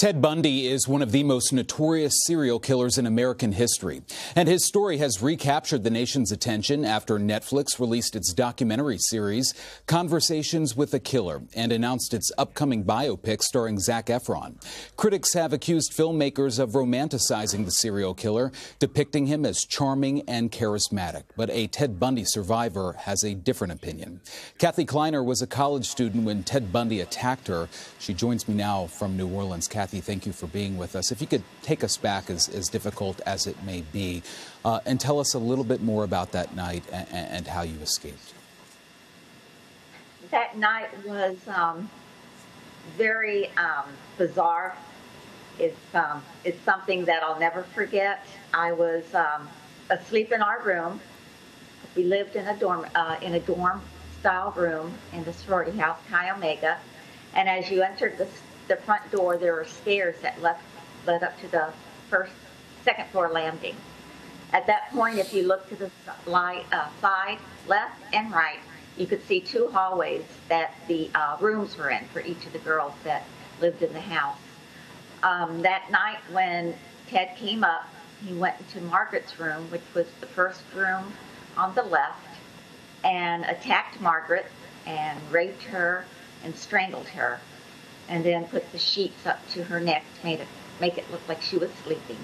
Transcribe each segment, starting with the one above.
Ted Bundy is one of the most notorious serial killers in American history, and his story has recaptured the nation's attention after Netflix released its documentary series, Conversations with a Killer, and announced its upcoming biopic starring Zac Efron. Critics have accused filmmakers of romanticizing the serial killer, depicting him as charming and charismatic. But a Ted Bundy survivor has a different opinion. Kathy Kleiner was a college student when Ted Bundy attacked her. She joins me now from New Orleans. Kathy, thank you for being with us. If you could take us back, as difficult as it may be, and tell us a little bit more about that night and how you escaped. That night was very bizarre. It's something that I'll never forget. I was asleep in our room. We lived in a dorm style room in the sorority house, Chi Omega, and as you entered the front door, there were stairs that led up to the second floor landing. At that point, if you looked to the side, left and right, you could see two hallways that the rooms were in for each of the girls that lived in the house. That night when Ted came up, he went into Margaret's room, which was the first room on the left, and attacked Margaret and raped her and strangled her, and then put the sheets up to her neck to make it look like she was sleeping.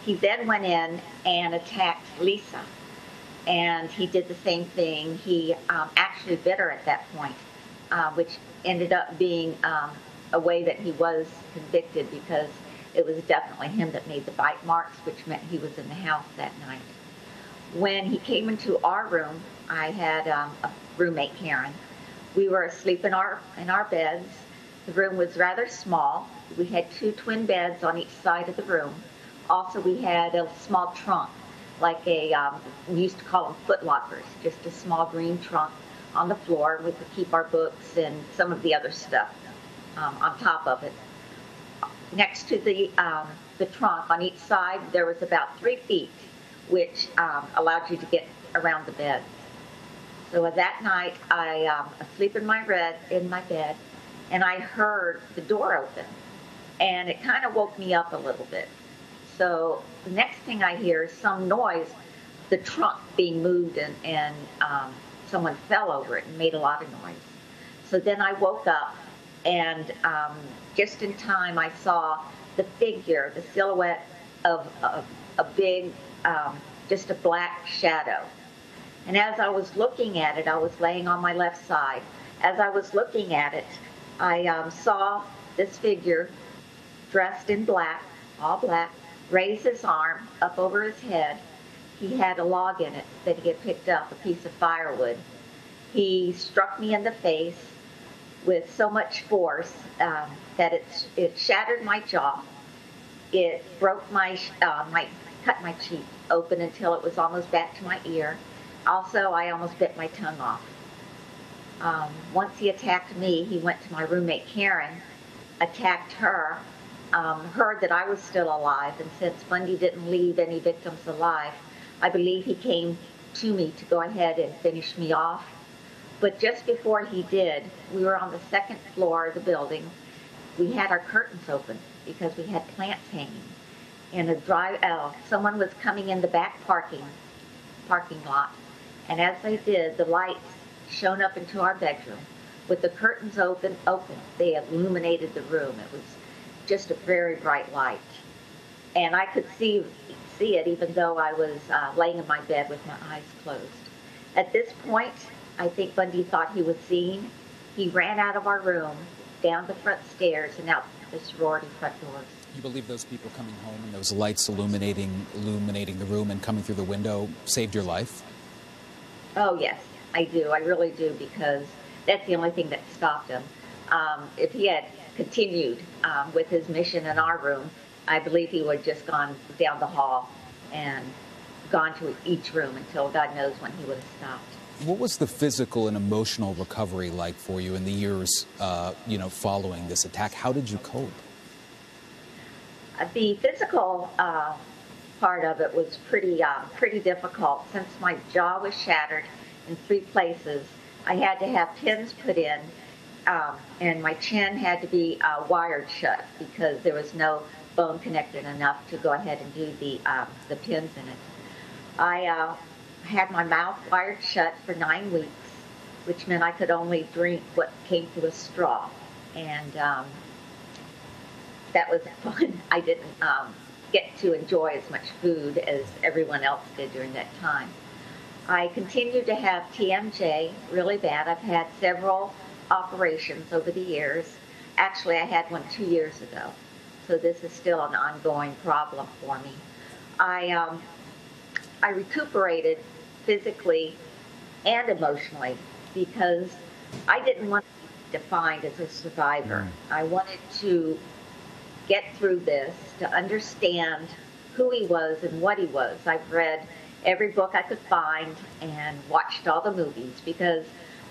He then went in and attacked Lisa, and he did the same thing. He actually bit her at that point, which ended up being a way that he was convicted, because it was definitely him that made the bite marks, which meant he was in the house that night. When he came into our room, I had a roommate, Karen. We were asleep in our beds. The room was rather small. We had two twin beds on each side of the room. Also, we had a small trunk, like we used to call them foot lockers, just a small green trunk on the floor. We could keep our books and some of the other stuff on top of it. Next to the trunk on each side, there was about 3 feet, which allowed you to get around the beds. So that night, I asleep in my bed, and I heard the door open, and it kind of woke me up a little bit. So the next thing I hear is some noise, the trunk being moved, and someone fell over it and made a lot of noise. So then I woke up, and just in time I saw the figure, the silhouette of a big, just a black shadow. And as I was looking at it, I was laying on my left side. As I was looking at it, I saw this figure dressed in black, all black, raise his arm up over his head. He had a log in it that he had picked up, a piece of firewood. He struck me in the face with so much force that it shattered my jaw. It broke cut my cheek open until it was almost back to my ear. Also, I almost bit my tongue off. Once he attacked me, he went to my roommate Karen, attacked her, heard that I was still alive, and since Bundy didn't leave any victims alive, I believe he came to me to go ahead and finish me off. But just before he did, we were on the second floor of the building. We had our curtains open because we had plants hanging. And someone was coming in the back parking lot, and as they did, the lights shone up into our bedroom. With the curtains open, they illuminated the room. It was just a very bright light. And I could see it even though I was laying in my bed with my eyes closed. At this point, I think Bundy thought he was seen. He ran out of our room, down the front stairs, and out the sorority front doors. You believe those people coming home and those lights illuminating the room and coming through the window saved your life? Oh, yes, I do. I really do, because that's the only thing that stopped him. If he had continued with his mission in our room, I believe he would have just gone down the hall and gone to each room until God knows when he would have stopped. What was the physical and emotional recovery like for you in the years, following this attack? How did you cope? The physical part of it was pretty difficult. Since my jaw was shattered in 3 places, I had to have pins put in and my chin had to be wired shut because there was no bone connected enough to go ahead and do the pins in it. I had my mouth wired shut for 9 weeks, which meant I could only drink what came through a straw, and that was fun. I didn't get to enjoy as much food as everyone else did during that time. I continued to have TMJ really bad. I've had several operations over the years. Actually, I had one 2 years ago, so this is still an ongoing problem for me. I recuperated physically and emotionally because I didn't want to be defined as a survivor. I wanted to get through this, to understand who he was and what he was. I've read every book I could find and watched all the movies because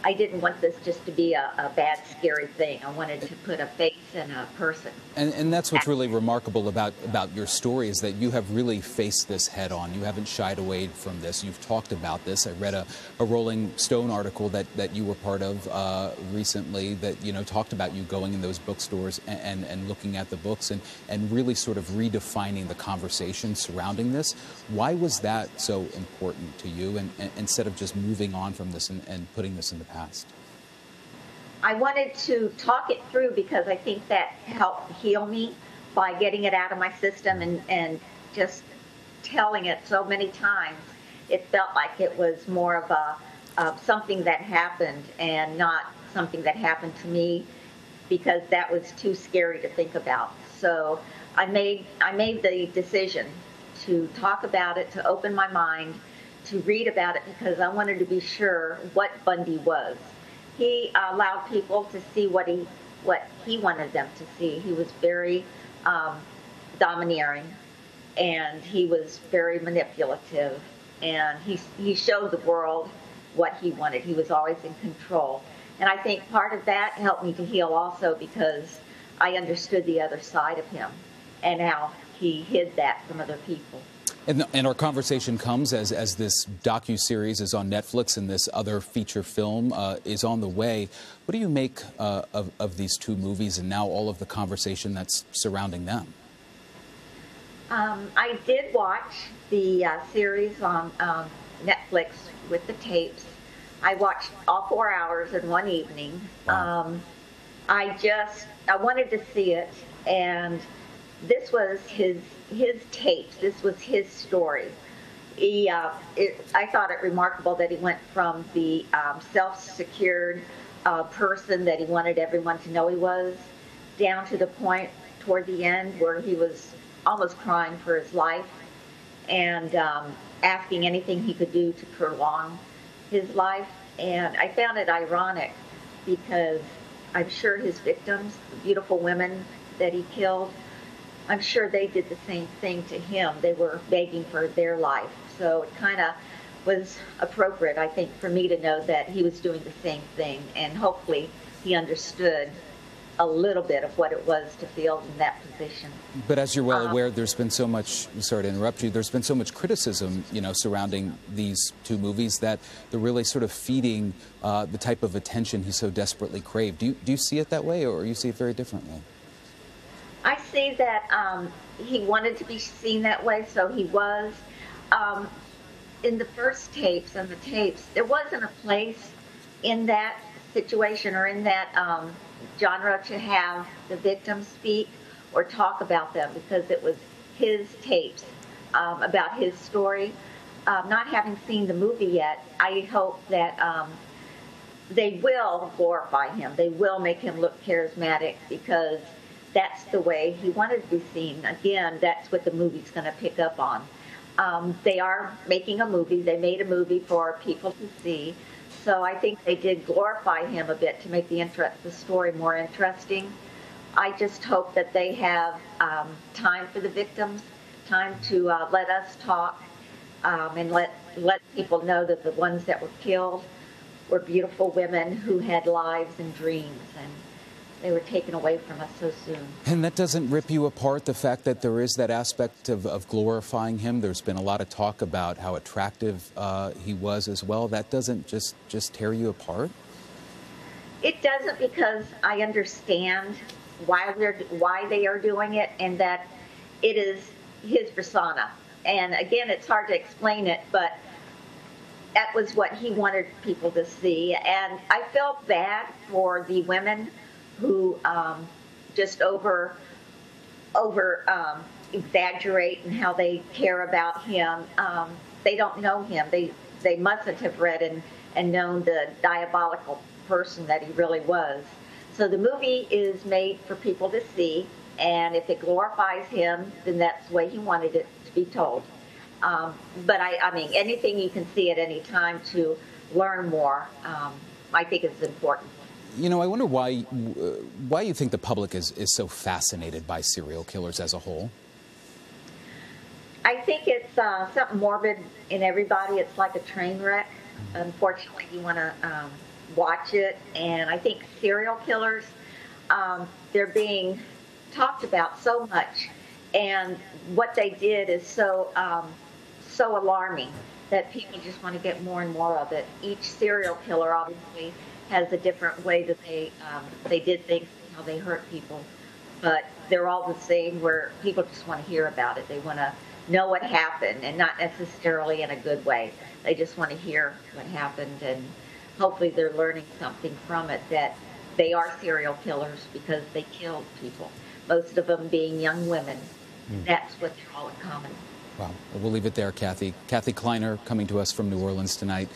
I didn't want this just to be a bad, scary thing. I wanted to put a face in a person. And that's what's really remarkable about your story is that you have really faced this head on. You haven't shied away from this. You've talked about this. I read a Rolling Stone article that you were part of recently that, you know, talked about you going in those bookstores and looking at the books and really sort of redefining the conversation surrounding this. Why was that so important to you and instead of just moving on from this and putting this in the past? I wanted to talk it through because I think that helped heal me by getting it out of my system and just telling it so many times. It felt like it was more of something that happened and not something that happened to me because that was too scary to think about. So I made the decision to talk about it, to open my mind, to read about it because I wanted to be sure what Bundy was. He allowed people to see what he wanted them to see. He was very domineering, and he was very manipulative, and he showed the world what he wanted. He was always in control. And I think part of that helped me to heal also because I understood the other side of him and how he hid that from other people. And our conversation comes as this docuseries is on Netflix and this other feature film is on the way. What do you make of these two movies and now all of the conversation that's surrounding them? I did watch the series on Netflix with the tapes. I watched all 4 hours in one evening. Wow. I wanted to see it, and this was his tapes. This was his story. I thought it remarkable that he went from the self-secured person that he wanted everyone to know he was, down to the point toward the end where he was almost crying for his life and asking anything he could do to prolong his life. And I found it ironic because I'm sure his victims, the beautiful women that he killed, I'm sure they did the same thing to him. They were begging for their life. So it kind of was appropriate, I think, for me to know that he was doing the same thing. And hopefully he understood a little bit of what it was to feel in that position. But as you're well aware, there's been so much, sorry to interrupt you, there's been so much criticism, you know, surrounding these two movies that they're really sort of feeding the type of attention he so desperately craved. Do you see it that way, or you see it very differently? I see that he wanted to be seen that way, so he was. In the first tapes and the tapes, there wasn't a place in that situation or in that genre to have the victims speak or talk about them because it was his tapes about his story. Not having seen the movie yet, I hope that they will glorify him. They will make him look charismatic because that's the way he wanted to be seen. Again, that's what the movie's going to pick up on. They are making a movie. They made a movie for people to see. So I think they did glorify him a bit to make the story more interesting. I just hope that they have time for the victims, time to let us talk and let people know that the ones that were killed were beautiful women who had lives and dreams, and they were taken away from us so soon. And that doesn't rip you apart, the fact that there is that aspect of glorifying him? There's been a lot of talk about how attractive he was as well. That doesn't just tear you apart? It doesn't, because I understand why they are doing it, and that it is his persona. And again, it's hard to explain it, but that was what he wanted people to see. And I felt bad for the women who just exaggerate in how they care about him. They don't know him. They mustn't have read and known the diabolical person that he really was. So the movie is made for people to see, and if it glorifies him, then that's the way he wanted it to be told. But I mean, anything you can see at any time to learn more, I think is important. You know, I wonder why you think the public is so fascinated by serial killers as a whole. I think it's something morbid in everybody. It's like a train wreck. Unfortunately, you want to watch it. And I think serial killers, they're being talked about so much. And what they did is so alarming that people just want to get more and more of it. Each serial killer obviously has a different way that they did things, how they hurt people. But they're all the same, where people just want to hear about it. They want to know what happened, and not necessarily in a good way. They just want to hear what happened, and hopefully they're learning something from it, that they are serial killers because they killed people, most of them being young women. That's what they're all in common. Wow. Well, we'll leave it there, Kathy. Kathy Kleiner coming to us from New Orleans tonight.